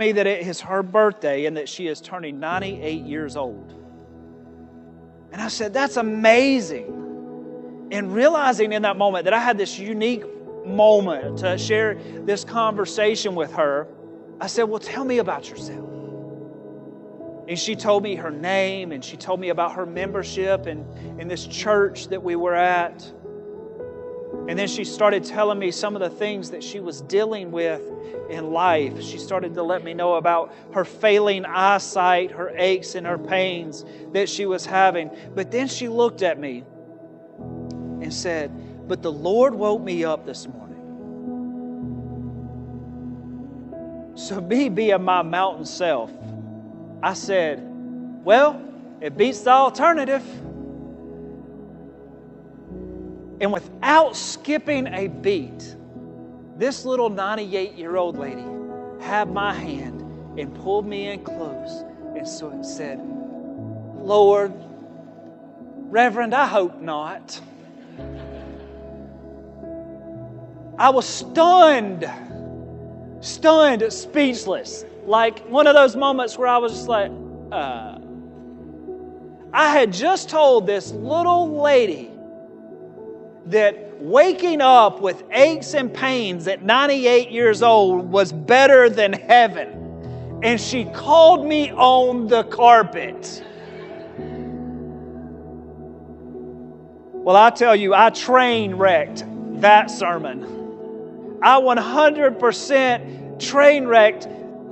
me that it is her birthday and that she is turning 98 years old. And I said, that's amazing. And realizing in that moment that I had this unique moment to share this conversation with her, I said, well, tell me about yourself. And she told me her name, and she told me about her membership in this church that we were at. And then she started telling me some of the things that she was dealing with in life. She started to let me know about her failing eyesight, her aches and her pains that she was having. But then she looked at me and said, but the Lord woke me up this morning. So me being my mountain self, I said, well, it beats the alternative. And without skipping a beat, this little 98-year-old lady had my hand and pulled me in close and so it said, Lord, Reverend, I hope not. I was stunned, speechless. Like one of those moments where I was just like, I had just told this little lady that waking up with aches and pains at 98 years old was better than heaven. And she called me on the carpet. Well, I tell you, I train wrecked that sermon. I 100% train wrecked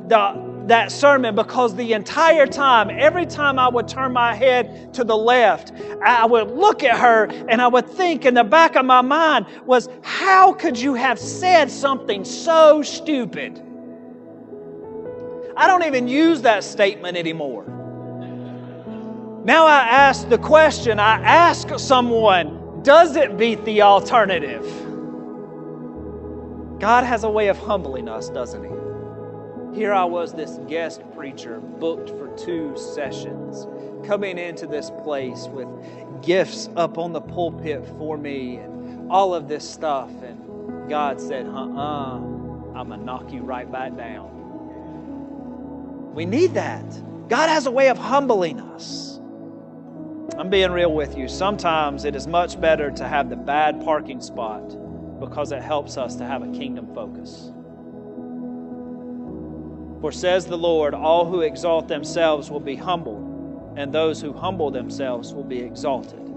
that sermon because the entire time, every time I would turn my head to the left, I would look at her and I would think in the back of my mind was, how could you have said something so stupid? I don't even use that statement anymore. Now I ask the question, I ask someone, does it beat the alternative? God has a way of humbling us, doesn't He? Here I was, this guest preacher, booked for 2 sessions, coming into this place with gifts up on the pulpit for me and all of this stuff. And God said, I'm going to knock you right back down. We need that. God has a way of humbling us. I'm being real with you. Sometimes it is much better to have the bad parking spot because it helps us to have a kingdom focus. For says the Lord, all who exalt themselves will be humbled, and those who humble themselves will be exalted.